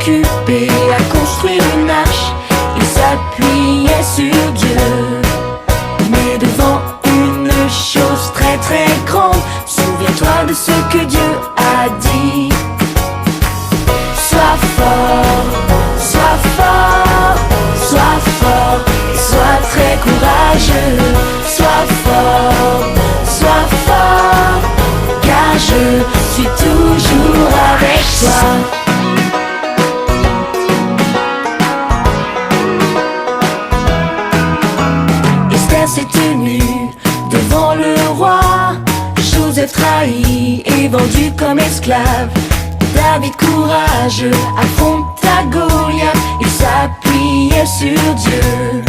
occupé à construire une arche, il s'appuyait sur Dieu. Mais devant une chose très très grande, souviens-toi de ce que Dieu a dit. Sois fort, sois fort, sois fort et sois très courageux. Sois fort, car je suis toujours avec toi. Esther s'est tenue devant le roi, Joseph trahi et vendu comme esclave. David courageux affronta Goliath, il s'appuyait sur Dieu.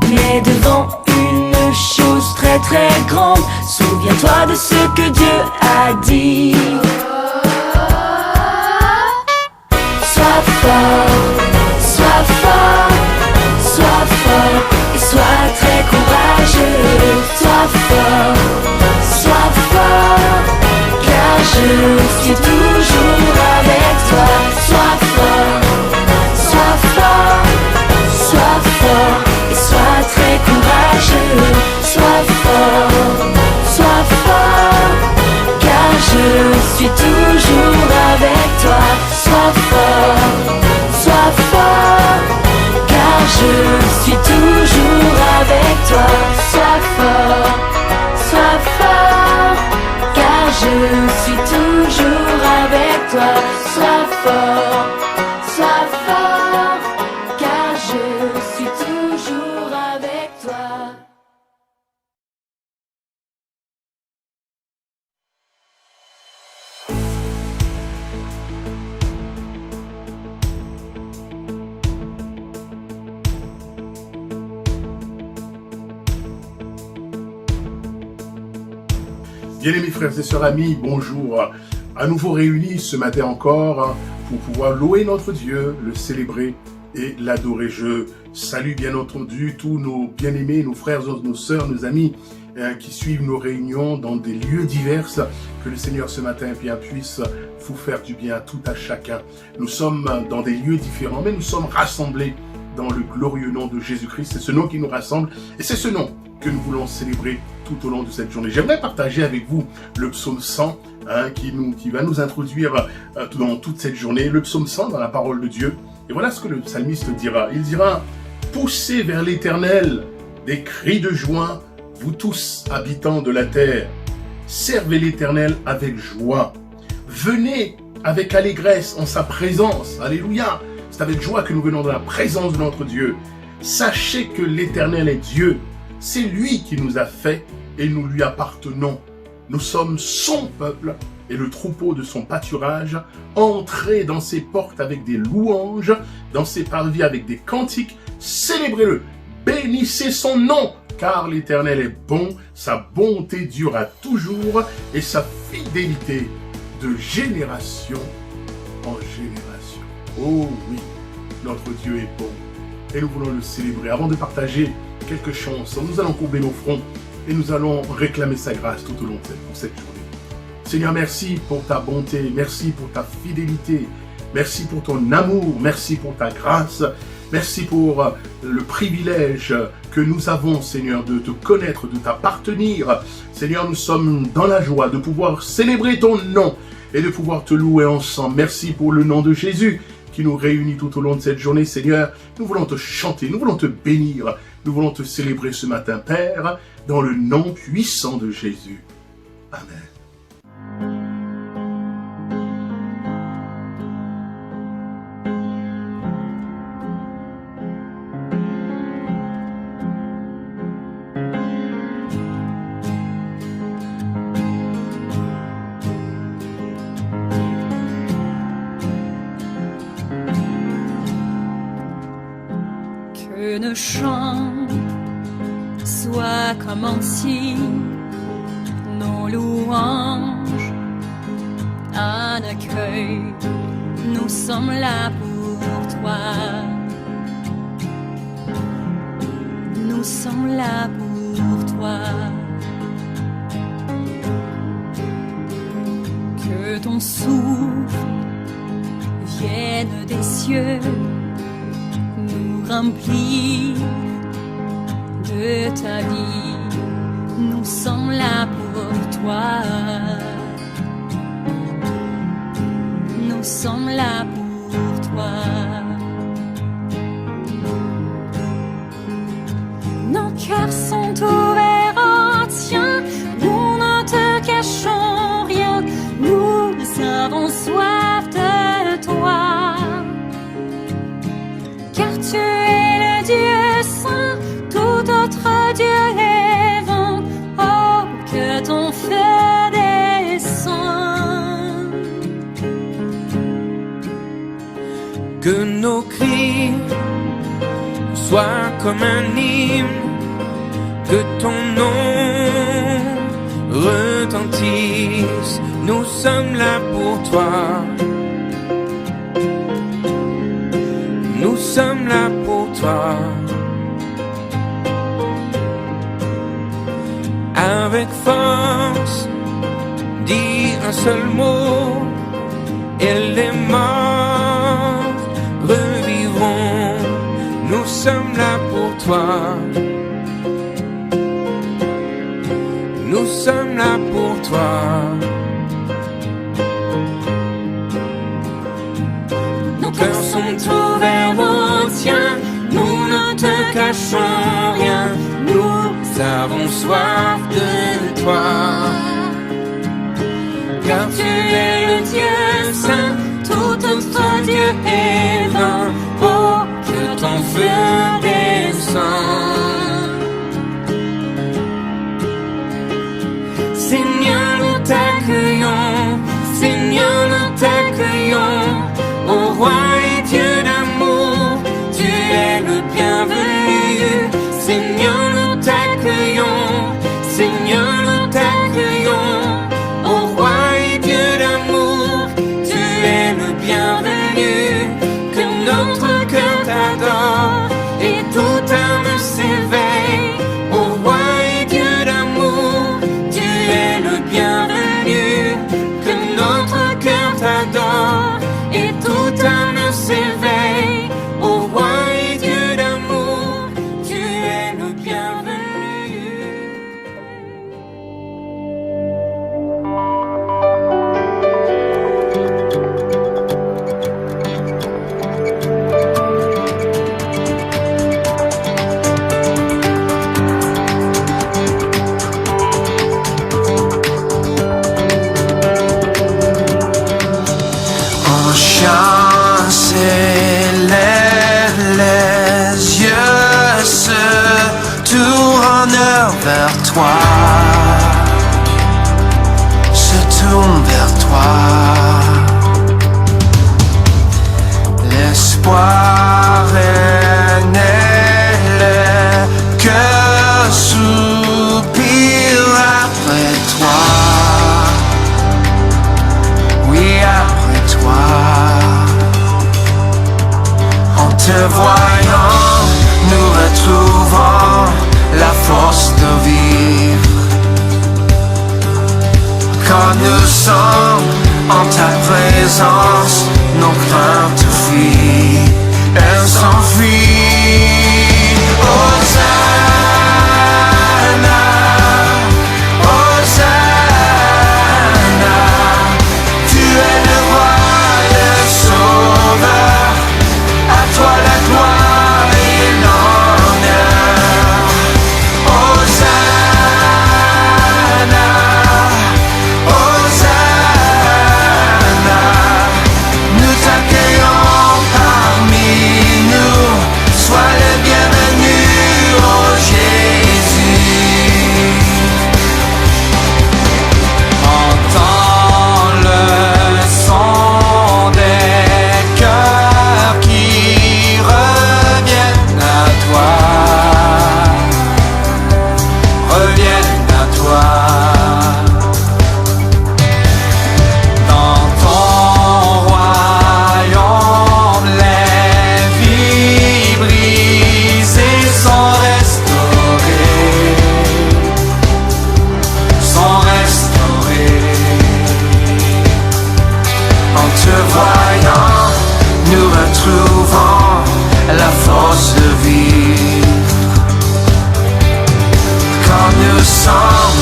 Mais devant une chose très très grande, souviens-toi de ce que Dieu a dit. Sois fort, sois fort, sois fort et sois très courageux. Sois fort, car je suis toujours avec toi. Sois fort, et sois très courageux. Sois fort, car je suis toujours avec toi. Sois fort, car je suis toujours avec toi. Sois fort, car je suis toujours avec toi. Sois fort, car je suis toujours avec toi. Bien-aimés frères et sœurs amis, bonjour. À nouveau réunis ce matin encore pour pouvoir louer notre Dieu, le célébrer et l'adorer. Je salue bien entendu tous nos bien-aimés, nos frères, nos sœurs, nos amis qui suivent nos réunions dans des lieux divers. Que le Seigneur ce matin puisse vous faire du bien à tout à chacun. Nous sommes dans des lieux différents, mais nous sommes rassemblés dans le glorieux nom de Jésus-Christ. C'est ce nom qui nous rassemble et c'est ce nom que nous voulons célébrer tout au long de cette journée. J'aimerais partager avec vous le psaume 100 qui va nous introduire dans toute cette journée. Le psaume 100 dans la parole de Dieu. Et voilà ce que le psalmiste dira. Il dira « Poussez vers l'Éternel des cris de joie, vous tous habitants de la terre. Servez l'Éternel avec joie. Venez avec allégresse en sa présence. » Alléluia. C'est avec joie que nous venons dans la présence de notre Dieu. Sachez que l'Éternel est Dieu. C'est lui qui nous a fait et nous lui appartenons. Nous sommes son peuple et le troupeau de son pâturage. Entrez dans ses portes avec des louanges, dans ses parvis avec des cantiques. Célébrez-le, bénissez son nom, car l'Éternel est bon, sa bonté dure à toujours et sa fidélité de génération en génération. Oh oui, notre Dieu est bon et nous voulons le célébrer. Avant de partager quelques chansons, nous allons courber nos fronts et nous allons réclamer sa grâce tout au long de cette journée. Seigneur, merci pour ta bonté, merci pour ta fidélité, merci pour ton amour, merci pour ta grâce, merci pour le privilège que nous avons, Seigneur, de te connaître, de t'appartenir. Seigneur, nous sommes dans la joie de pouvoir célébrer ton nom et de pouvoir te louer ensemble. Merci pour le nom de Jésus qui nous réunit tout au long de cette journée, Seigneur. Nous voulons te chanter, nous voulons te bénir, nous voulons te célébrer ce matin, Père, dans le nom puissant de Jésus. Amen. Que nos chants soient comme un signe, nos louanges, un accueil. Nous sommes là pour toi. Nous sommes là pour toi. Que ton souffle viennent des cieux nous remplir de ta vie. Nous sommes là pour toi. Nous sommes là pour toi. Nos cœurs sont ouverts, oh tiens, nous ne te cachons rien. Nous avons soif de toi. Car tu es le Dieu saint, tout autre Dieu est vain. Oh, que ton feu descend. Que nos cris soient comme un hymne, que ton nom retentisse. Nous sommes là pour toi. Nous sommes là pour toi. Avec force, dis un seul mot, et les morts revivront. Nous sommes là pour toi. Nous sommes là pour toi. Nos cœurs sont ouverts au tien, nous ne te cachons rien. Nous avons soif de toi. Car tu es le Dieu saint, tout autre Dieu est vain. Oh, que ton feu descend. Seigneur, nous t'accueillons. Seigneur, nous t'accueillons. Ô roi et Dieu d'amour, tu es le bienvenu. Seigneur, nous t'accueillons. Seigneur, nous t'accueillons. Ô roi et Dieu d'amour, tu es le bienvenu. Que notre cœur t'adore et toute âme s'éveille. Ô roi et Dieu d'amour, tu es le bienvenu. Que notre cœur t'adore et toute âme s'éveille. Ô roi et Dieu d'amour, tu es le bienvenu. On chante, s'élève, les yeux se tournent vers toi, se tournent vers toi. L'espoir est né, le cœur soupire après toi. Oui, après toi. En te voyant, nous retrouvons la force de vivre. Quand nous sommes en ta présence, nos craintes fuient, elles s'enfuient. Hosanna, Hosanna, tu es le roi, le sauveur, à toi la gloire et l'honneur. Hosanna, Hosanna, nous t'accueillons parmi nous, sois sens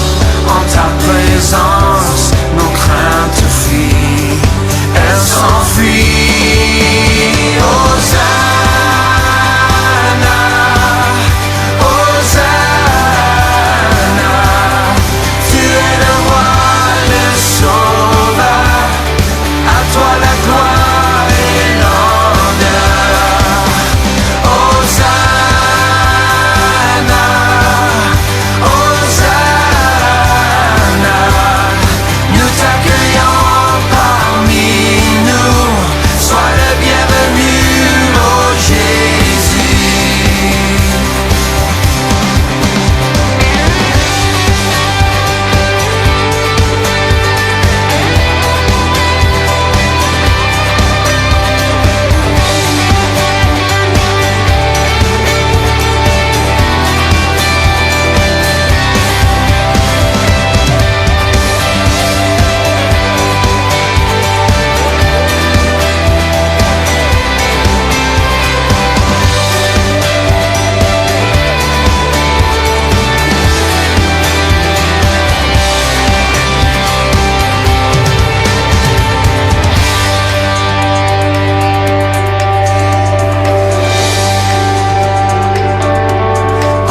en ta présence, nos craintes fuient, elles s'enfuient. Hosanna, Hosanna, tu es le roi, le sauveur, à toi la gloire et l'honneur. Hosanna, Hosanna, nous t'accueillons parmi nous, sois le bienvenu, ô Jésus.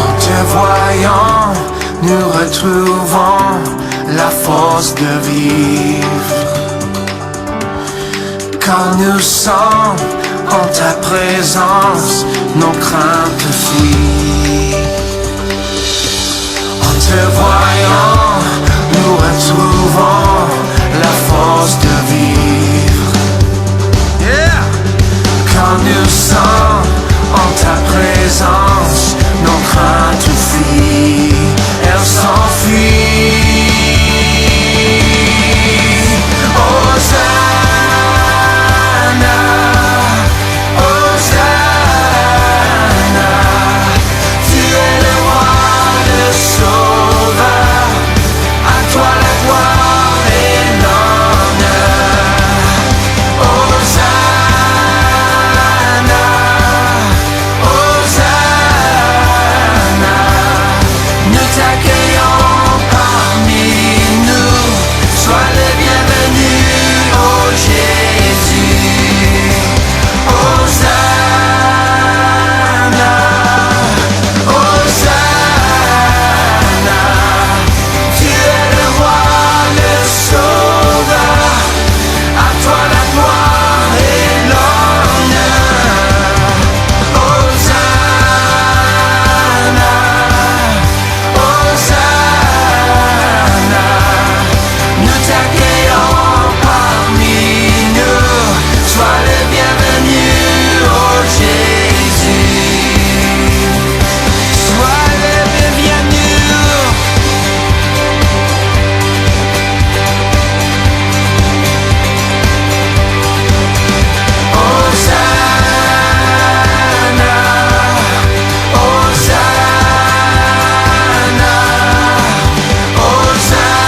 En te voyant, nous retrouvons la force de vivre. Quand nous sommes en ta présence, nos craintes fuient. En te voyant, nous retrouvons la force de vivre. Yeah! Quand nous sommes en ta présence, nos craintes fuient, elles s'enfuient. Hosanna, Hosanna, tu es le roi, le sauveur, à toi la gloire et l'honneur. Hosanna, Hosanna, nous t'accueillons parmi nous, sois le bienvenu, ô Jésus. Hosanna, Hosanna, tu es le roi, le sauveur, à toi la gloire et l'honneur. Hosanna, Hosanna, nous t'accueillons parmi nous, sois le bienvenu, ô Jésus. Sois le bienvenu. Hosanna, Hosanna, Hosanna,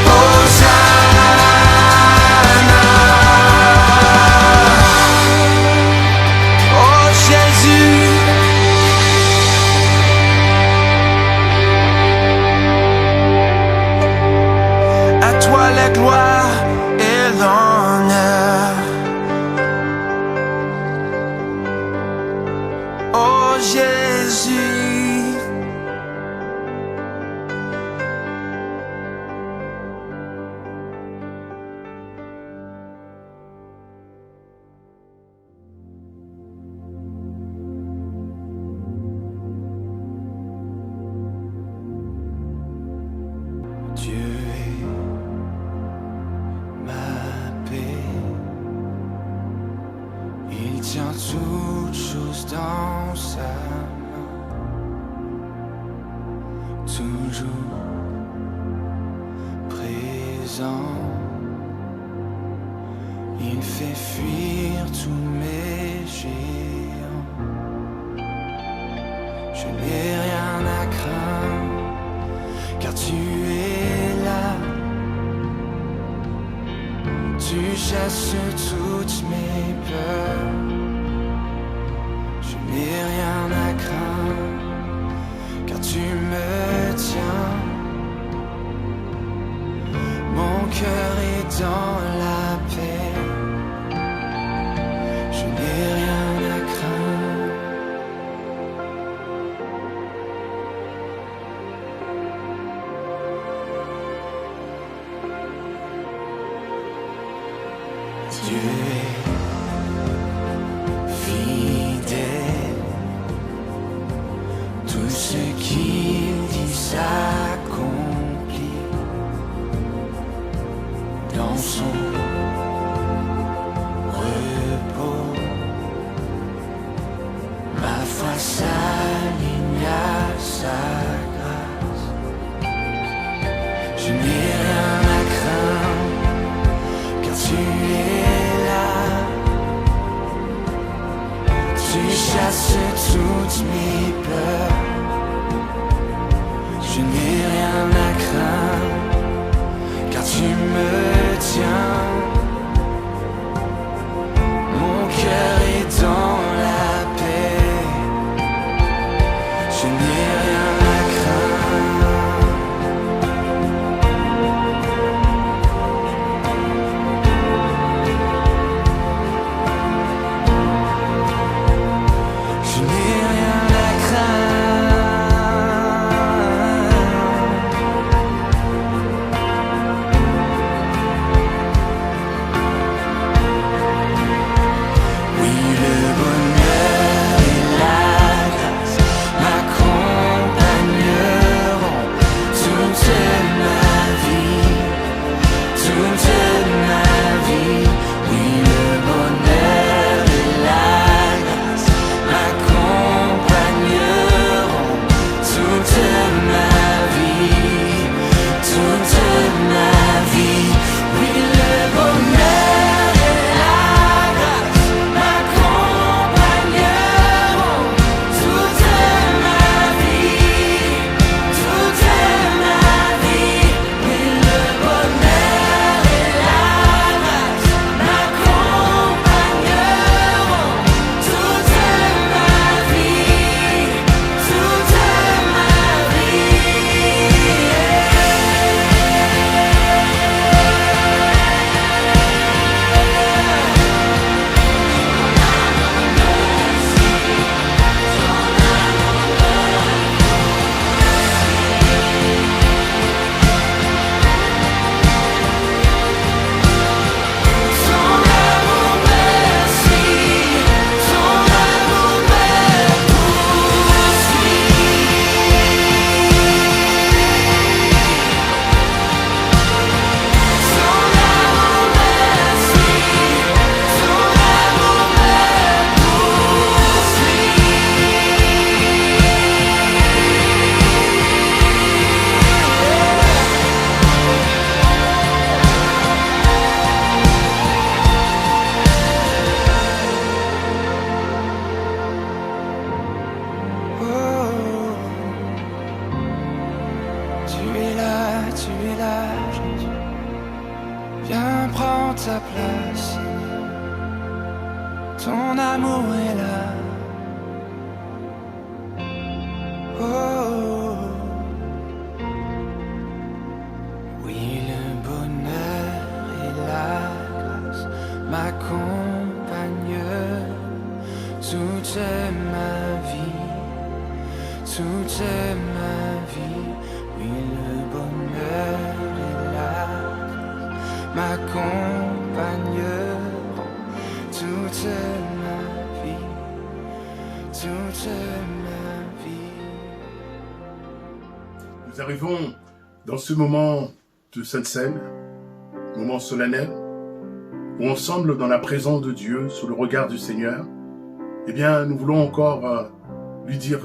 Hosanna. Oh Jésus. À toi la gloire et l'honneur. Oh Jésus. Dieu est ma paix. Il tient toutes choses dans sa main. Toujours présent. Il fait fuir tous mes géants. Je n'ai rien à craindre, car tu es là. Tu chasses toutes mes peurs. Je n'ai rien à craindre, tu me tiens. Mon cœur est dans la paix, je n'ai rien à craindre. Dieu est fidèle, tout ce qu'il dit s'accomplit dans son repos. Ma foi s'aligne à sa grâce, je n'ai rien à craindre, car tu es là. Tu chasses toutes mes peurs, je n'ai rien à craindre, car tu me tiens. Mon cœur est dans la paix, je n'ai rien à craindre. Je n'ai rien à craindre. Oui, le bonheur et la grâce m'accompagneront toute ma vie, toute ma vie. Oui, le bonheur et la grâce m'accompagneront toute ma vie, toute ma vie. Oui, le bonheur et la grâce m'accompagneront toute ma vie, toute ma vie. Oui, le bonheur et la grâce m'accompagneront toute ma vie, toute ma Son amour me suit, son amour me poursuit. Son amour me suit, son amour me poursuit. Oh, tu es là, Jésus. Viens prendre ta place. Ton amour est là. Oh, oui, le bonheur et la grâce m'accompagnent toute ma vie, toute ma vie. Oui, le bonheur et la grâce m'accompagneront toute ma vie, toute ma vie. Nous arrivons dans ce moment de Sainte Seine, moment solennel, où ensemble dans la présence de Dieu, sous le regard du Seigneur, eh bien nous voulons encore lui dire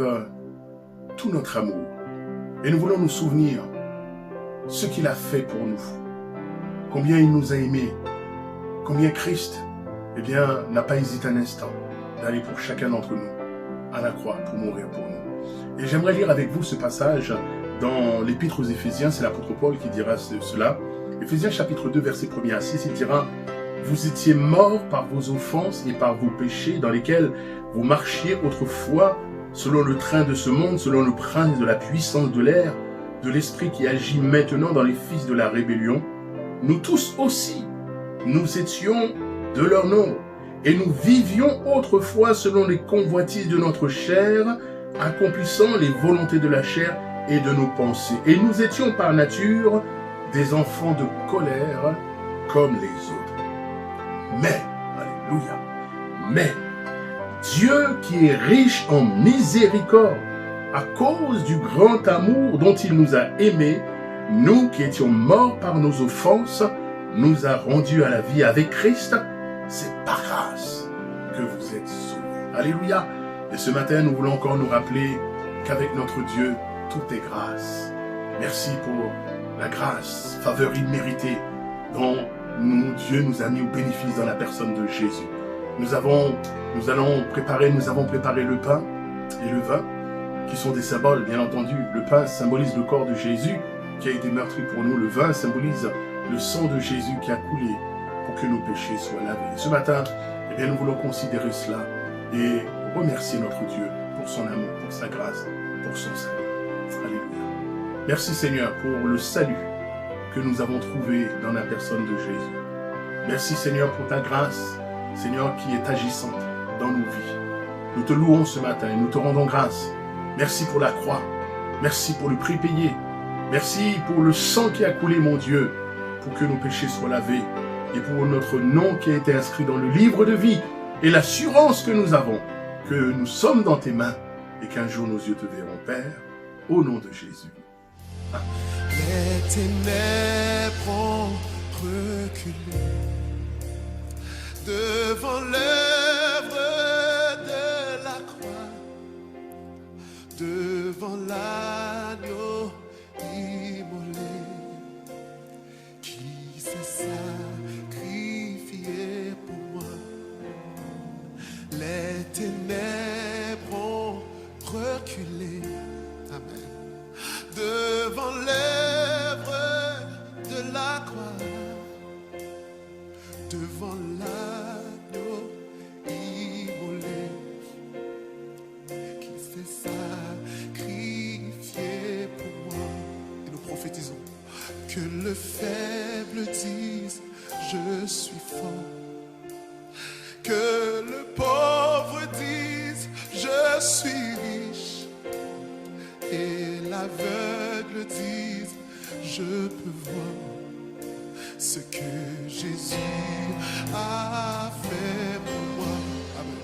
tout notre amour. Et nous voulons nous souvenir ce qu'il a fait pour nous, combien il nous a aimés, combien Christ eh bien, n'a pas hésité un instant d'aller pour chacun d'entre nous à la croix pour mourir pour nous. Et j'aimerais lire avec vous ce passage dans l'Épître aux Éphésiens, c'est l'apôtre Paul qui dira cela. Éphésiens chapitre 2, verset 1 à 6, il dira « Vous étiez morts par vos offenses et par vos péchés dans lesquels vous marchiez autrefois selon le train de ce monde, selon le prince de la puissance de l'air, de l'esprit qui agit maintenant dans les fils de la rébellion. Nous tous aussi, nous étions de leur nombre, et nous vivions autrefois selon les convoitises de notre chair, accomplissant les volontés de la chair et de nos pensées. Et nous étions par nature des enfants de colère comme les autres. Mais, alléluia, mais Dieu qui est riche en miséricorde, à cause du grand amour dont il nous a aimés, nous qui étions morts par nos offenses, nous a rendus à la vie avec Christ. C'est par grâce que vous êtes sauvés. Alléluia. Et ce matin, nous voulons encore nous rappeler qu'avec notre Dieu, tout est grâce. Merci pour la grâce, faveur imméritée dont Dieu nous a mis au bénéfice dans la personne de Jésus. Nous avons préparé le pain et le vin, qui sont des symboles, bien entendu. Le pain symbolise le corps de Jésus qui a été meurtri pour nous. Le vin symbolise le sang de Jésus qui a coulé pour que nos péchés soient lavés. Et ce matin, eh bien, nous voulons considérer cela et remercier notre Dieu pour son amour, pour sa grâce, pour son salut. Alléluia. Merci Seigneur pour le salut que nous avons trouvé dans la personne de Jésus. Merci Seigneur pour ta grâce, Seigneur qui est agissante dans nos vies. Nous te louons ce matin et nous te rendons grâce. Merci pour la croix. Merci pour le prix payé. Merci pour le sang qui a coulé, mon Dieu, pour que nos péchés soient lavés et pour notre nom qui a été inscrit dans le livre de vie et l'assurance que nous avons que nous sommes dans tes mains et qu'un jour nos yeux te verront, Père, au nom de Jésus. Amen. Les ténèbres ont reculé devant l'œuvre de la croix, devant l'agneau immolé qui s'est sacrifié pour moi. Les ténèbres ont reculé, amen, devant l'œuvre de la croix, devant l'agneau immolé qui s'est sacrifié pour moi. Et nous prophétisons que le faible dise je suis fort, que le pauvre dise je suis riche, et l'aveugle dise je peux voir ce que Jésus a fait pour moi. Amen.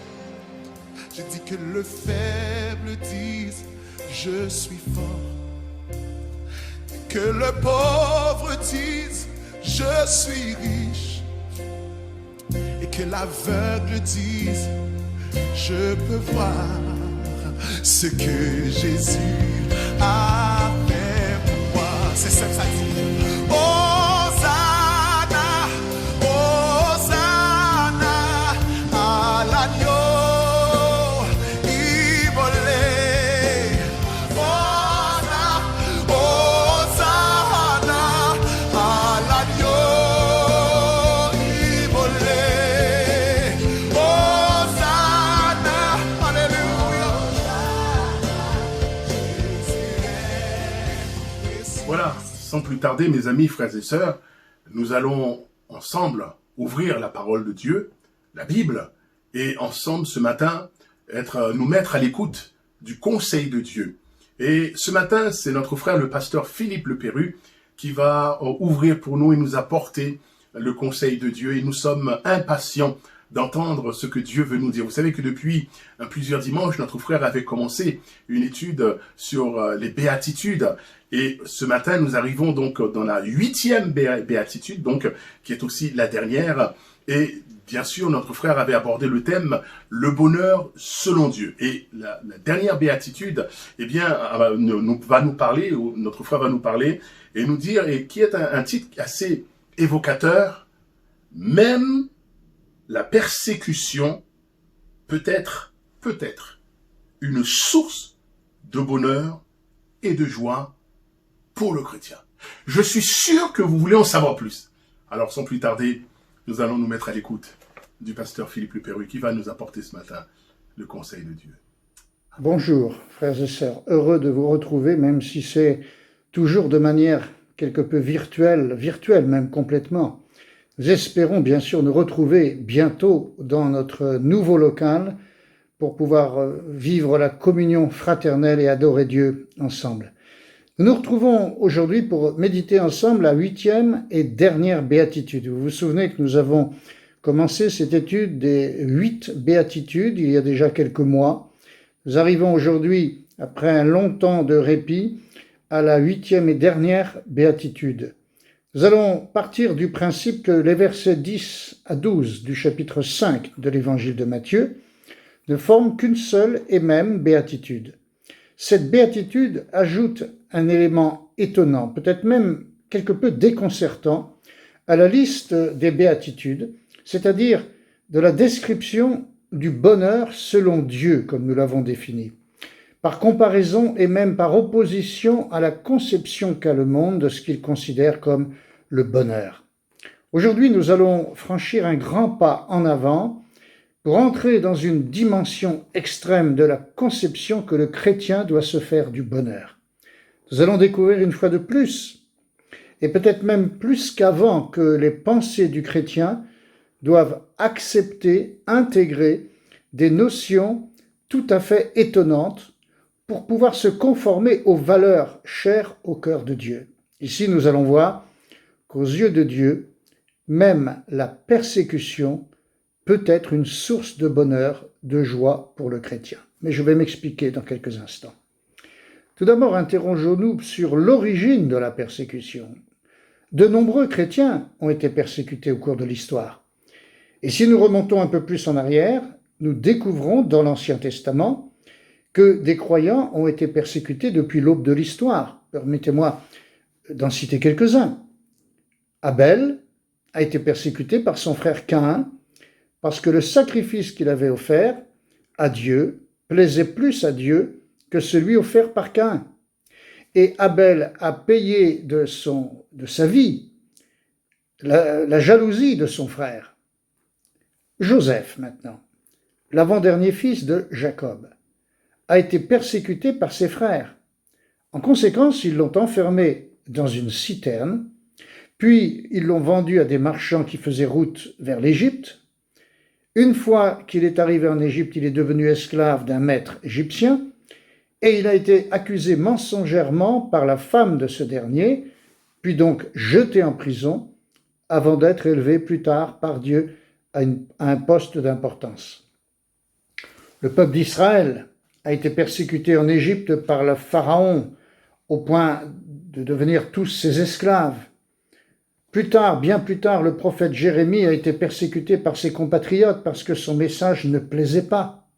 J'ai dit que le faible dise je suis fort, que le pauvre dise je suis riche, et que l'aveugle dise je peux voir ce que Jésus a fait pour moi. C'est ça que ça dit. Hosanna, Hosanna à l'agneau immolé. Hosanna, Hosanna à l'agneau immolé. Hosanna, alléluia. Voilà, sans plus tarder, mes amis, frères et sœurs, nous allons ensemble ouvrir la parole de Dieu, la Bible, et ensemble ce matin nous mettre à l'écoute du conseil de Dieu. Et ce matin, c'est notre frère le pasteur Philippe Le Perru qui va ouvrir pour nous et nous apporter le conseil de Dieu. Et nous sommes impatients d'entendre ce que Dieu veut nous dire. Vous savez que depuis plusieurs dimanches, notre frère avait commencé une étude sur les béatitudes. Et ce matin, nous arrivons donc dans la 8e béatitude, donc qui est aussi la dernière. Et bien sûr, notre frère avait abordé le thème « Le bonheur selon Dieu ». Et la dernière béatitude, eh bien, va nous parler, ou notre frère va nous parler, et nous dire, et qui est un titre assez évocateur, « Même la persécution peut être une source de bonheur et de joie pour le chrétien. » Je suis sûr que vous voulez en savoir plus. Alors, sans plus tarder, nous allons nous mettre à l'écoute du pasteur Philippe Le Perru qui va nous apporter ce matin le conseil de Dieu. Bonjour, frères et sœurs. Heureux de vous retrouver, même si c'est toujours de manière quelque peu virtuelle même complètement. Nous espérons bien sûr nous retrouver bientôt dans notre nouveau local pour pouvoir vivre la communion fraternelle et adorer Dieu ensemble. Nous nous retrouvons aujourd'hui pour méditer ensemble la 8e et dernière béatitude. Vous vous souvenez que nous avons commencé cette étude des 8 béatitudes il y a déjà quelques mois. Nous arrivons aujourd'hui, après un long temps de répit, à la 8e et dernière béatitude. Nous allons partir du principe que les versets 10 à 12 du chapitre 5 de l'évangile de Matthieu ne forment qu'une seule et même béatitude. Cette béatitude ajoute un élément étonnant, peut-être même quelque peu déconcertant, à la liste des béatitudes, c'est-à-dire de la description du bonheur selon Dieu, comme nous l'avons défini, par comparaison et même par opposition à la conception qu'a le monde de ce qu'il considère comme le bonheur. Aujourd'hui, nous allons franchir un grand pas en avant pour entrer dans une dimension extrême de la conception que le chrétien doit se faire du bonheur. Nous allons découvrir une fois de plus, et peut-être même plus qu'avant, que les pensées du chrétien doivent accepter, intégrer des notions tout à fait étonnantes pour pouvoir se conformer aux valeurs chères au cœur de Dieu. Ici, nous allons voir qu'aux yeux de Dieu, même la persécution peut être une source de bonheur, de joie pour le chrétien. Mais je vais m'expliquer dans quelques instants. Tout d'abord, interrogeons-nous sur l'origine de la persécution. De nombreux chrétiens ont été persécutés au cours de l'histoire. Et si nous remontons un peu plus en arrière, nous découvrons dans l'Ancien Testament que des croyants ont été persécutés depuis l'aube de l'histoire. Permettez-moi d'en citer quelques-uns. Abel a été persécuté par son frère Caïn parce que le sacrifice qu'il avait offert à Dieu plaisait plus à Dieu que celui offert par Caïn. Et Abel a payé de sa vie la jalousie de son frère. Joseph, maintenant, l'avant-dernier fils de Jacob, a été persécuté par ses frères. En conséquence, ils l'ont enfermé dans une citerne, puis ils l'ont vendu à des marchands qui faisaient route vers l'Égypte. Une fois qu'il est arrivé en Égypte, il est devenu esclave d'un maître égyptien, et il a été accusé mensongèrement par la femme de ce dernier, puis donc jeté en prison, avant d'être élevé plus tard par Dieu à un poste d'importance. Le peuple d'Israël a été persécuté en Égypte par le pharaon au point de devenir tous ses esclaves. Plus tard, bien plus tard, le prophète Jérémie a été persécuté par ses compatriotes parce que son message ne plaisait pas.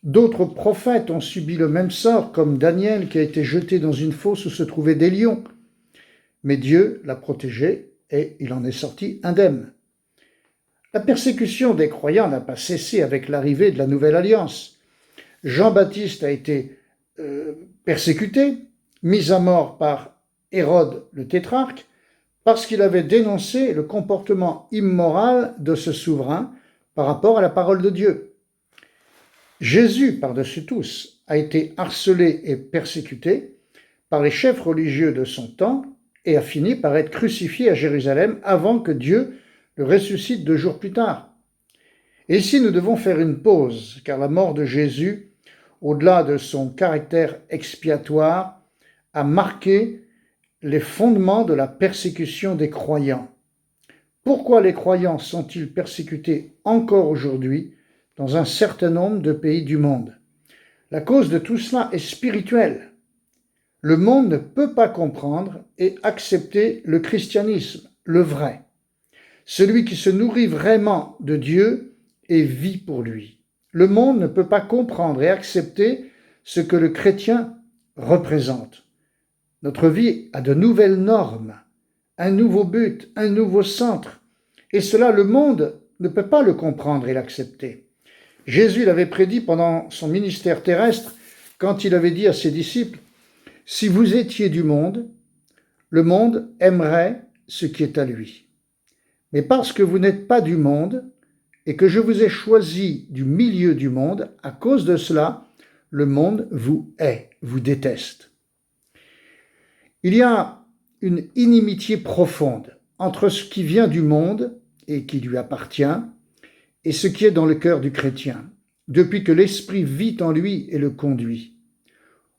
D'autres prophètes ont subi le même sort, comme Daniel qui a été jeté dans une fosse où se trouvaient des lions. Mais Dieu l'a protégé et il en est sorti indemne. La persécution des croyants n'a pas cessé avec l'arrivée de la Nouvelle Alliance. Jean-Baptiste a été persécuté, mis à mort par Hérode le tétrarque, parce qu'il avait dénoncé le comportement immoral de ce souverain par rapport à la parole de Dieu. Jésus, par-dessus tous, a été harcelé et persécuté par les chefs religieux de son temps et a fini par être crucifié à Jérusalem avant que Dieu le ressuscite 2 jours plus tard. Et ici, nous devons faire une pause, car la mort de Jésus, au-delà de son caractère expiatoire, a marqué les fondements de la persécution des croyants. Pourquoi les croyants sont-ils persécutés encore aujourd'hui dans un certain nombre de pays du monde? La cause de tout cela est spirituelle. Le monde ne peut pas comprendre et accepter le christianisme, le vrai. Celui qui se nourrit vraiment de Dieu et vit pour lui. Le monde ne peut pas comprendre et accepter ce que le chrétien représente. Notre vie a de nouvelles normes, un nouveau but, un nouveau centre. Et cela, le monde ne peut pas le comprendre et l'accepter. Jésus l'avait prédit pendant son ministère terrestre quand il avait dit à ses disciples « Si vous étiez du monde, le monde aimerait ce qui est à lui. Mais parce que vous n'êtes pas du monde et que je vous ai choisi du milieu du monde, à cause de cela, le monde vous hait, vous déteste. Il y a une inimitié profonde entre ce qui vient du monde et qui lui appartient et ce qui est dans le cœur du chrétien, depuis que l'Esprit vit en lui et le conduit.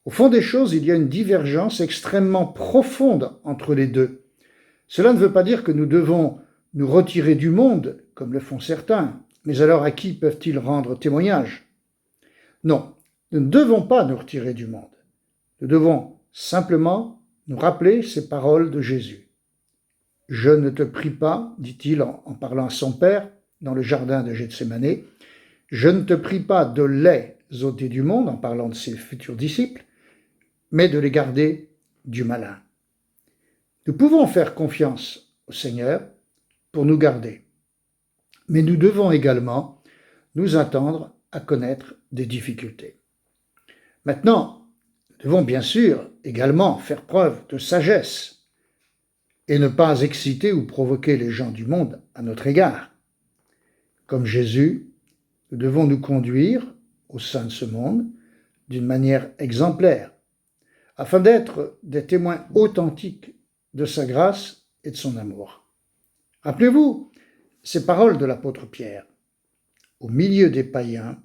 Au fond des choses, il y a une divergence extrêmement profonde entre les deux. Cela ne veut pas dire que nous devons nous retirer du monde, comme le font certains, mais alors à qui peuvent-ils rendre témoignage? Non, nous ne devons pas nous retirer du monde. Nous devons simplement nous rappeler ces paroles de Jésus. « Je ne te prie pas, dit-il en parlant à son Père dans le jardin de Gethsémanée, je ne te prie pas de les ôter du monde, en parlant de ses futurs disciples, mais de les garder du malin. » Nous pouvons faire confiance au Seigneur pour nous garder, mais nous devons également nous attendre à connaître des difficultés. Maintenant, nous devons bien sûr également faire preuve de sagesse et ne pas exciter ou provoquer les gens du monde à notre égard. Comme Jésus, nous devons nous conduire au sein de ce monde d'une manière exemplaire, afin d'être des témoins authentiques de sa grâce et de son amour. Rappelez-vous ces paroles de l'apôtre Pierre. Au milieu des païens,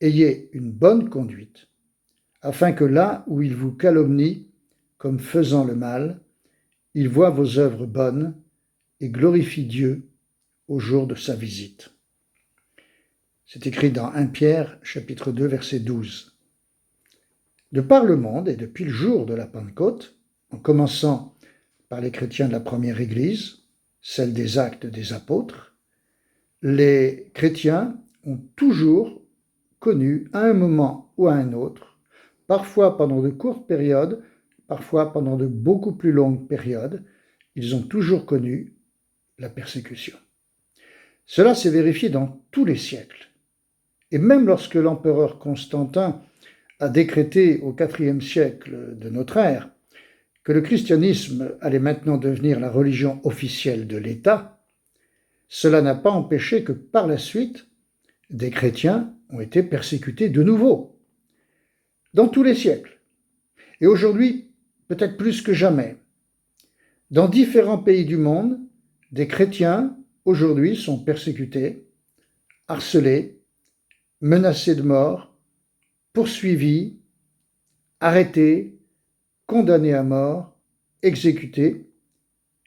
ayez une bonne conduite, afin que là où ils vous calomnient comme faisant le mal, ils voient vos œuvres bonnes et glorifient Dieu au jour de sa visite. C'est écrit dans 1 Pierre, chapitre 2, verset 12. De par le monde et depuis le jour de la Pentecôte, en commençant par les chrétiens de la première Église, celle des Actes des Apôtres, les chrétiens ont toujours connu à un moment ou à un autre, parfois pendant de courtes périodes, parfois pendant de beaucoup plus longues périodes, ils ont toujours connu la persécution. Cela s'est vérifié dans tous les siècles. Et même lorsque l'empereur Constantin a décrété au IVe siècle de notre ère que le christianisme allait maintenant devenir la religion officielle de l'État, cela n'a pas empêché que par la suite, des chrétiens ont été persécutés de nouveau, dans tous les siècles. Et aujourd'hui, peut-être plus que jamais, dans différents pays du monde, des chrétiens aujourd'hui sont persécutés, harcelés, menacés de mort, poursuivis, arrêtés, condamnés à mort, exécutés,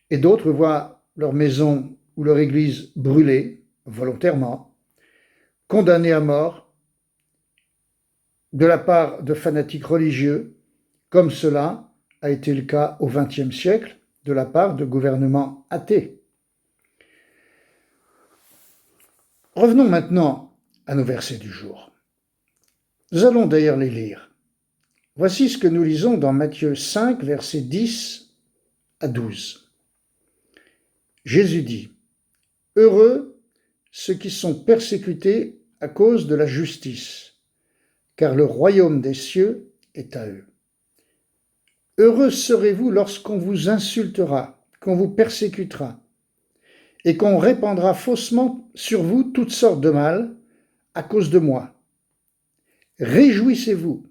et d'autres voient leur maison ou leur église brûlée volontairement, condamnés à mort de la part de fanatiques religieux, comme cela a été le cas au XXe siècle de la part de gouvernements athées. Revenons maintenant à nos versets du jour. Nous allons d'ailleurs les lire. Voici ce que nous lisons dans Matthieu 5, versets 10 à 12. Jésus dit : « Heureux ceux qui sont persécutés à cause de la justice, car le royaume des cieux est à eux. Heureux serez-vous lorsqu'on vous insultera, qu'on vous persécutera, et qu'on répandra faussement sur vous toutes sortes de mal à cause de moi. Réjouissez-vous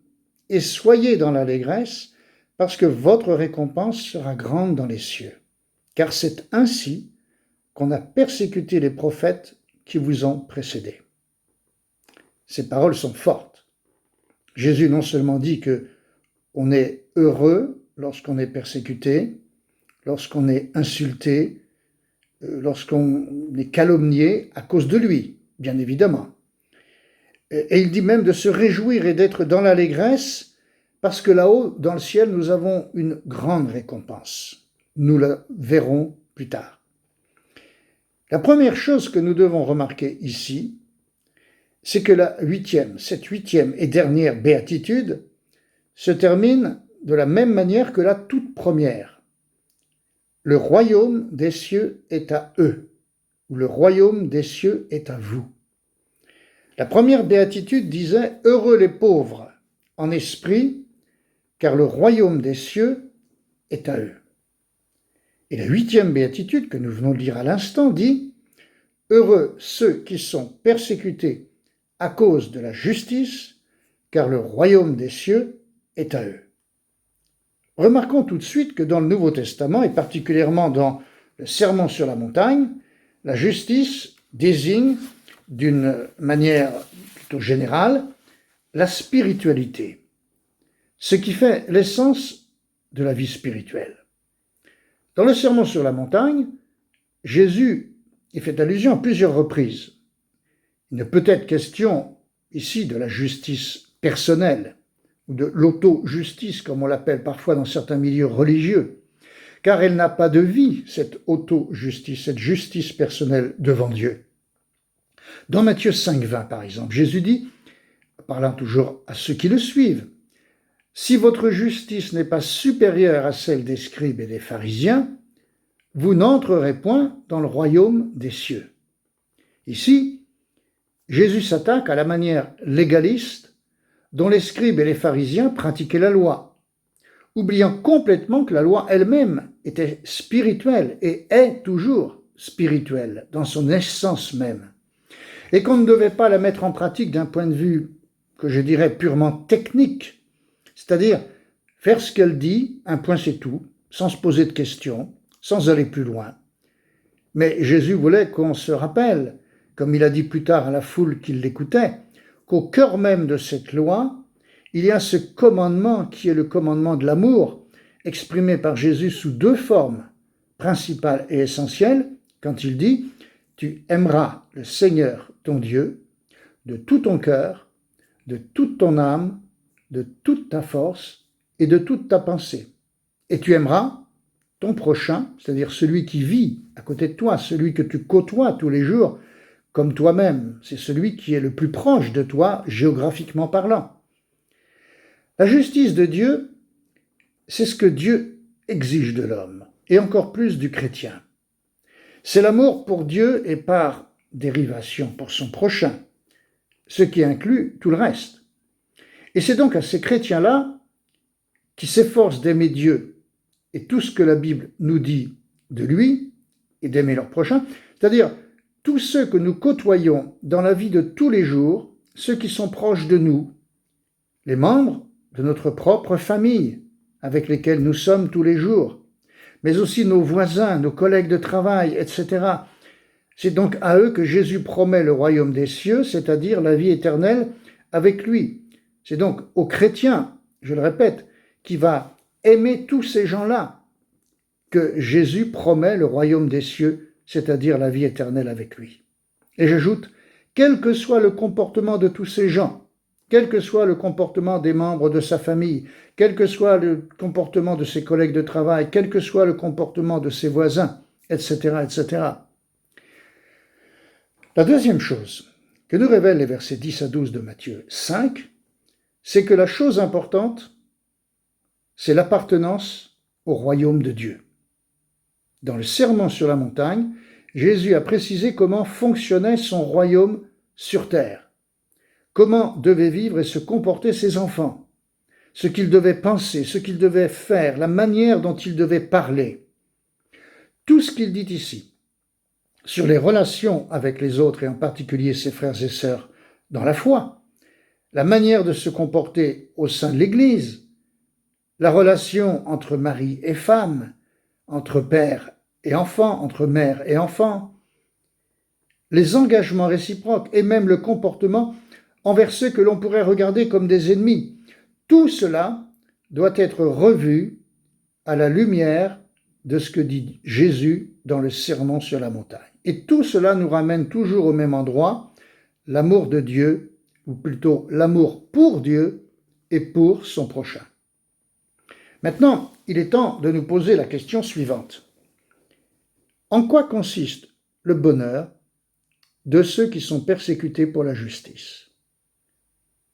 et soyez dans l'allégresse, parce que votre récompense sera grande dans les cieux. Car c'est ainsi qu'on a persécuté les prophètes qui vous ont précédés. » Ces paroles sont fortes. Jésus non seulement dit que on est heureux lorsqu'on est persécuté, lorsqu'on est insulté, lorsqu'on est calomnié à cause de lui, bien évidemment. Et il dit même de se réjouir et d'être dans l'allégresse, parce que là-haut, dans le ciel, nous avons une grande récompense. Nous la verrons plus tard. La première chose que nous devons remarquer ici, c'est que cette huitième et dernière béatitude se termine de la même manière que la toute première. Le royaume des cieux est à eux, ou le royaume des cieux est à vous. La première béatitude disait « Heureux les pauvres en esprit, car le royaume des cieux est à eux. » Et la huitième béatitude que nous venons de lire à l'instant dit « Heureux ceux qui sont persécutés à cause de la justice, car le royaume des cieux est à eux. Remarquons tout de suite que dans le Nouveau Testament, et particulièrement dans le Sermon sur la montagne, la justice désigne d'une manière plutôt générale la spiritualité, ce qui fait l'essence de la vie spirituelle. Dans le Sermon sur la montagne, Jésus y fait allusion à plusieurs reprises. Il ne peut être question ici de la justice personnelle, ou de l'auto-justice, comme on l'appelle parfois dans certains milieux religieux, car elle n'a pas de vie, cette auto-justice, cette justice personnelle devant Dieu. Dans Matthieu 5,20 par exemple, Jésus dit, parlant toujours à ceux qui le suivent, « Si votre justice n'est pas supérieure à celle des scribes et des pharisiens, vous n'entrerez point dans le royaume des cieux. » Ici, Jésus s'attaque à la manière légaliste dont les scribes et les pharisiens pratiquaient la loi, oubliant complètement que la loi elle-même était spirituelle et est toujours spirituelle dans son essence même, et qu'on ne devait pas la mettre en pratique d'un point de vue que je dirais purement technique, c'est-à-dire faire ce qu'elle dit, un point c'est tout, sans se poser de questions, sans aller plus loin. Mais Jésus voulait qu'on se rappelle, comme il a dit plus tard à la foule qui l'écoutait, qu'au cœur même de cette loi, il y a ce commandement qui est le commandement de l'amour, exprimé par Jésus sous deux formes principales et essentielles, quand il dit « Tu aimeras le Seigneur ton Dieu de tout ton cœur, de toute ton âme, de toute ta force et de toute ta pensée. Et tu aimeras ton prochain, c'est-à-dire celui qui vit à côté de toi, celui que tu côtoies tous les jours, comme toi-même. C'est celui qui est le plus proche de toi, géographiquement parlant. » La justice de Dieu, c'est ce que Dieu exige de l'homme, et encore plus du chrétien. C'est l'amour pour Dieu et par dérivation pour son prochain, ce qui inclut tout le reste. Et c'est donc à ces chrétiens-là qui s'efforcent d'aimer Dieu et tout ce que la Bible nous dit de lui et d'aimer leur prochain, c'est-à-dire tous ceux que nous côtoyons dans la vie de tous les jours, ceux qui sont proches de nous, les membres de notre propre famille avec lesquels nous sommes tous les jours, mais aussi nos voisins, nos collègues de travail, etc. C'est donc à eux que Jésus promet le royaume des cieux, c'est-à-dire la vie éternelle avec lui. C'est donc aux chrétiens, je le répète, qui va aimer tous ces gens-là que Jésus promet le royaume des cieux, c'est-à-dire la vie éternelle avec lui. Et j'ajoute, quel que soit le comportement de tous ces gens, quel que soit le comportement des membres de sa famille, quel que soit le comportement de ses collègues de travail, quel que soit le comportement de ses voisins, etc., etc. La deuxième chose que nous révèlent les versets 10 à 12 de Matthieu 5, c'est que la chose importante, c'est l'appartenance au royaume de Dieu. Dans le Sermon sur la montagne, Jésus a précisé comment fonctionnait son royaume sur terre, comment devaient vivre et se comporter ses enfants, ce qu'ils devaient penser, ce qu'ils devaient faire, la manière dont ils devaient parler. Tout ce qu'il dit ici sur les relations avec les autres et en particulier ses frères et sœurs dans la foi, la manière de se comporter au sein de l'Église, la relation entre mari et femme, entre père et enfant, entre mère et enfant, les engagements réciproques et même le comportement envers ceux que l'on pourrait regarder comme des ennemis. Tout cela doit être revu à la lumière de ce que dit Jésus dans le Sermon sur la montagne. Et tout cela nous ramène toujours au même endroit, l'amour de Dieu, ou plutôt l'amour pour Dieu et pour son prochain. Maintenant, il est temps de nous poser la question suivante. En quoi consiste le bonheur de ceux qui sont persécutés pour la justice?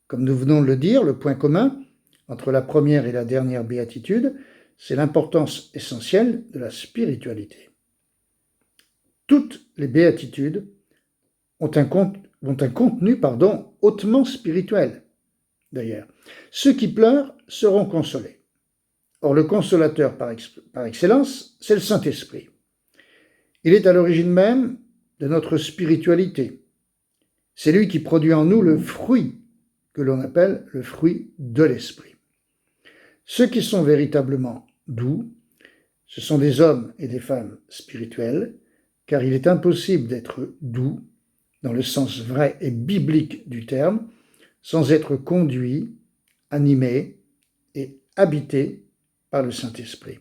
Comme nous venons de le dire, le point commun entre la première et la dernière béatitude, c'est l'importance essentielle de la spiritualité. Toutes les béatitudes ont un contenu hautement spirituel, d'ailleurs. Ceux qui pleurent seront consolés. Or, le consolateur par excellence, c'est le Saint-Esprit. Il est à l'origine même de notre spiritualité. C'est lui qui produit en nous le fruit que l'on appelle le fruit de l'esprit. Ceux qui sont véritablement doux, ce sont des hommes et des femmes spirituels, car il est impossible d'être doux, dans le sens vrai et biblique du terme, sans être conduit, animé et habité par le Saint-Esprit.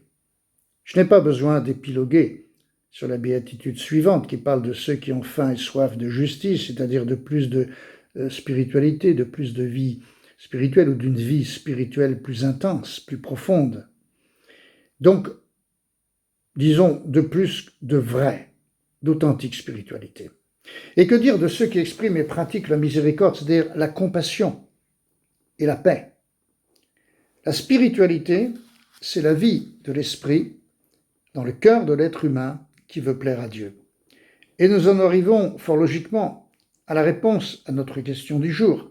Je n'ai pas besoin d'épiloguer sur la béatitude suivante qui parle de ceux qui ont faim et soif de justice, c'est-à-dire de plus de spiritualité, de plus de vie spirituelle ou d'une vie spirituelle plus intense, plus profonde. Donc, disons, de plus de vrai, d'authentique spiritualité. Et que dire de ceux qui expriment et pratiquent la miséricorde, c'est-à-dire la compassion et la paix? La spiritualité, c'est la vie de l'esprit dans le cœur de l'être humain qui veut plaire à Dieu. Et nous en arrivons fort logiquement à la réponse à notre question du jour.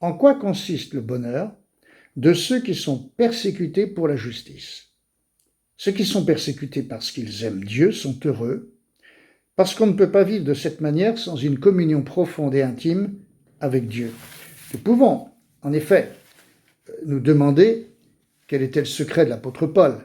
En quoi consiste le bonheur de ceux qui sont persécutés pour la justice? Ceux qui sont persécutés parce qu'ils aiment Dieu sont heureux, parce qu'on ne peut pas vivre de cette manière sans une communion profonde et intime avec Dieu. Nous pouvons, en effet, nous demander quel était le secret de l'apôtre Paul,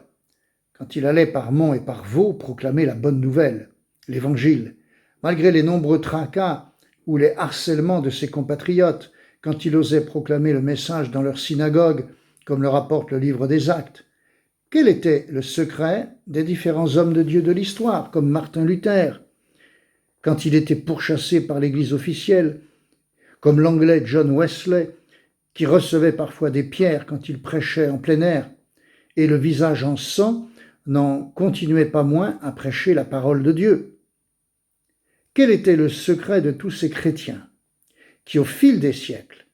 quand il allait par monts et par vaux proclamer la bonne nouvelle, l'Évangile, malgré les nombreux tracas ou les harcèlements de ses compatriotes, quand il osait proclamer le message dans leur synagogue, comme le rapporte le livre des Actes. Quel était le secret des différents hommes de Dieu de l'histoire, comme Martin Luther, quand il était pourchassé par l'Église officielle, comme l'Anglais John Wesley, qui recevait parfois des pierres quand il prêchait en plein air, et le visage en sang n'en continuait pas moins à prêcher la parole de Dieu. Quel était le secret de tous ces chrétiens qui, au fil des siècles,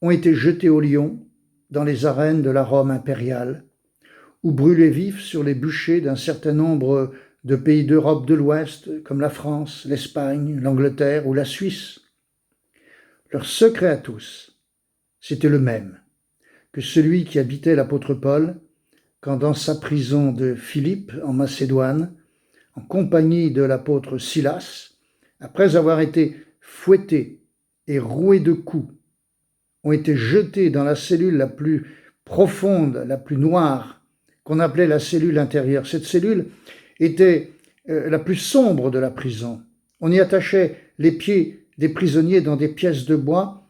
ont été jetés au lion dans les arènes de la Rome impériale, ou brûlés vifs sur les bûchers d'un certain nombre de pays d'Europe de l'Ouest, comme la France, l'Espagne, l'Angleterre ou la Suisse? Leur secret à tous, c'était le même que celui qui habitait l'apôtre Paul quand, dans sa prison de Philippe, en Macédoine, en compagnie de l'apôtre Silas, après avoir été fouettés et roués de coups, ont été jetés dans la cellule la plus profonde, la plus noire, qu'on appelait la cellule intérieure. Cette cellule était la plus sombre de la prison. On y attachait les pieds des prisonniers dans des pièces de bois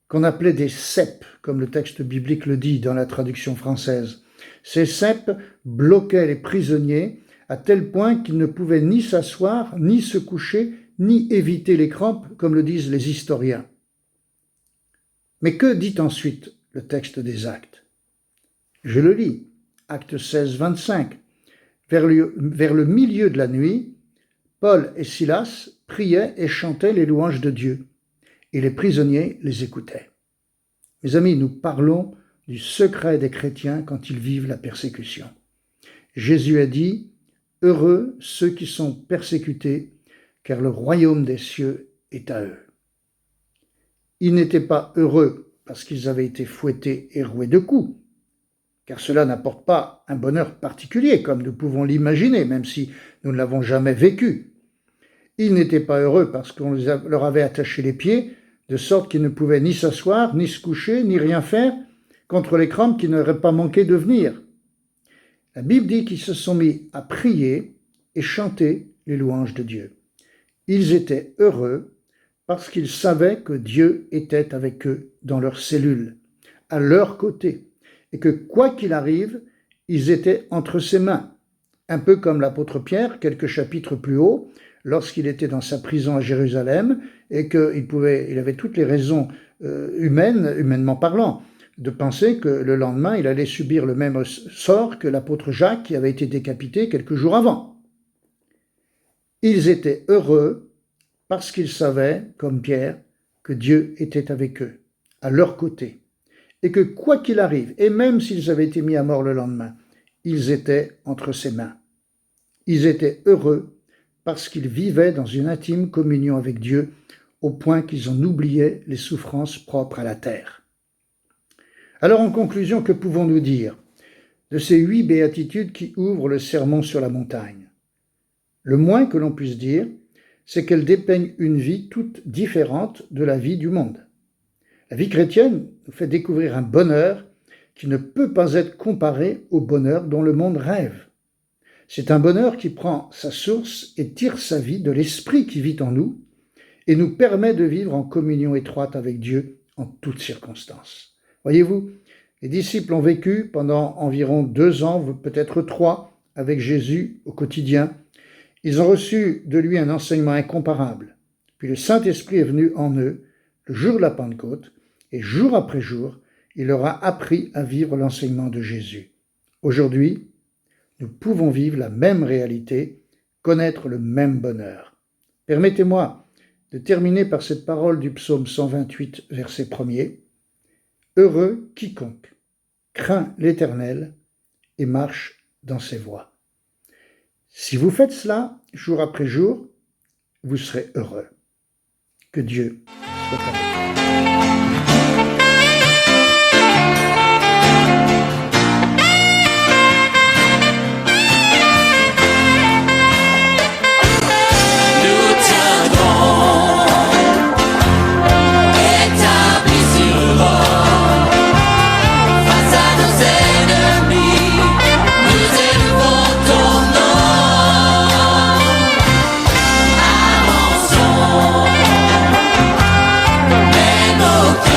qu'on appelait des ceps, comme le texte biblique le dit dans la traduction française. Ces ceps bloquaient les prisonniers à tel point qu'ils ne pouvaient ni s'asseoir, ni se coucher, ni éviter les crampes, comme le disent les historiens. Mais que dit ensuite le texte des Actes? Je le lis, Actes 16, 25. Vers le milieu de la nuit, Paul et Silas priaient et chantaient les louanges de Dieu, et les prisonniers les écoutaient. Mes amis, nous parlons du secret des chrétiens quand ils vivent la persécution. Jésus a dit « Heureux ceux qui sont persécutés, car le royaume des cieux est à eux. » Ils n'étaient pas heureux parce qu'ils avaient été fouettés et roués de coups, car cela n'apporte pas un bonheur particulier, comme nous pouvons l'imaginer, même si nous ne l'avons jamais vécu. Ils n'étaient pas heureux parce qu'on leur avait attaché les pieds, de sorte qu'ils ne pouvaient ni s'asseoir, ni se coucher, ni rien faire contre les crampes qui n'auraient pas manqué de venir. La Bible dit qu'ils se sont mis à prier et chanter les louanges de Dieu. Ils étaient heureux parce qu'ils savaient que Dieu était avec eux dans leur cellule, à leur côté, et que quoi qu'il arrive, ils étaient entre ses mains. Un peu comme l'apôtre Pierre, quelques chapitres plus haut, lorsqu'il était dans sa prison à Jérusalem, et qu'il avait toutes les raisons humainement parlant, de penser que le lendemain, il allait subir le même sort que l'apôtre Jacques qui avait été décapité quelques jours avant. Ils étaient heureux parce qu'ils savaient, comme Pierre, que Dieu était avec eux, à leur côté, et que quoi qu'il arrive, et même s'ils avaient été mis à mort le lendemain, ils étaient entre ses mains. Ils étaient heureux parce qu'ils vivaient dans une intime communion avec Dieu, au point qu'ils en oubliaient les souffrances propres à la terre. Alors en conclusion, que pouvons-nous dire de ces 8 béatitudes qui ouvrent le sermon sur la montagne? Le moins que l'on puisse dire, c'est qu'elles dépeignent une vie toute différente de la vie du monde. La vie chrétienne nous fait découvrir un bonheur qui ne peut pas être comparé au bonheur dont le monde rêve. C'est un bonheur qui prend sa source et tire sa vie de l'Esprit qui vit en nous et nous permet de vivre en communion étroite avec Dieu en toutes circonstances. Voyez-vous, les disciples ont vécu pendant environ 2 ans, peut-être 3, avec Jésus au quotidien. Ils ont reçu de lui un enseignement incomparable. Puis le Saint-Esprit est venu en eux le jour de la Pentecôte, et jour après jour, il leur a appris à vivre l'enseignement de Jésus. Aujourd'hui, nous pouvons vivre la même réalité, connaître le même bonheur. Permettez-moi de terminer par cette parole du psaume 128, verset 1er. « Heureux quiconque craint l'Éternel et marche dans ses voies. » Si vous faites cela jour après jour, vous serez heureux. Que Dieu soit avec vous. Avançons, mais nos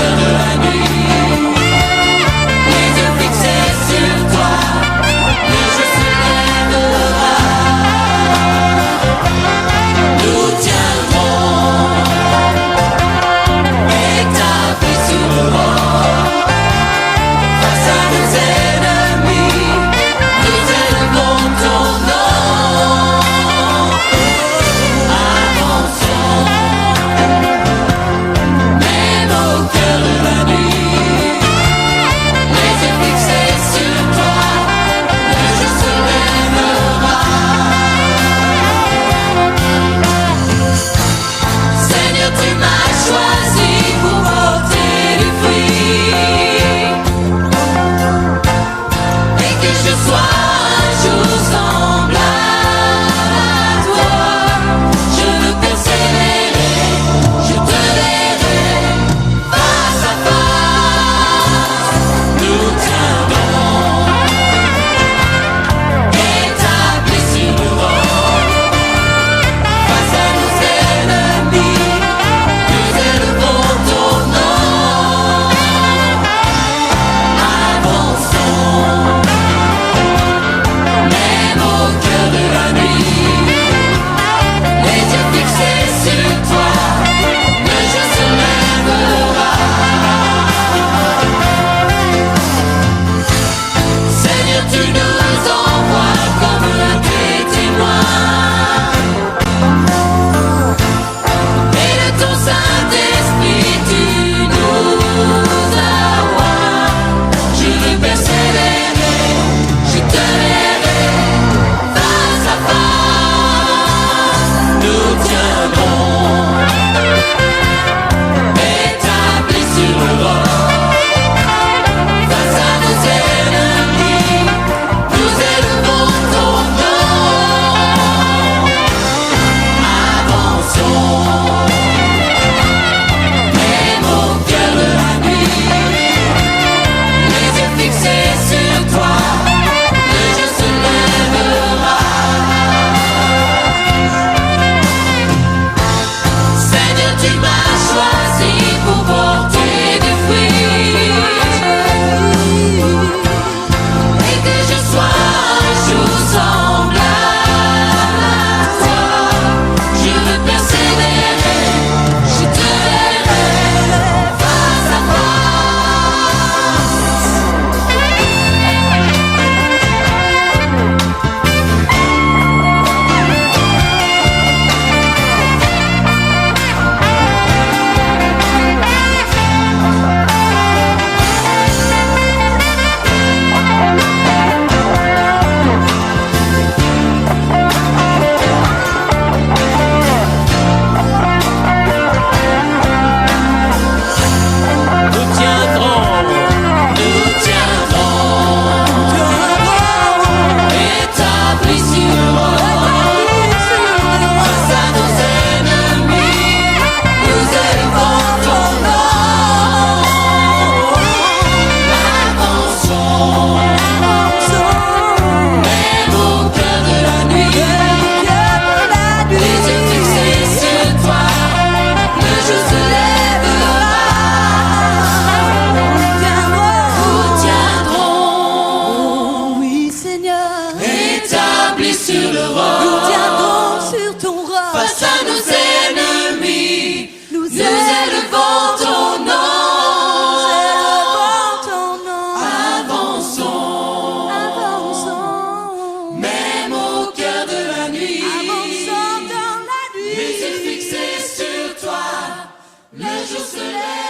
Le jour se lève.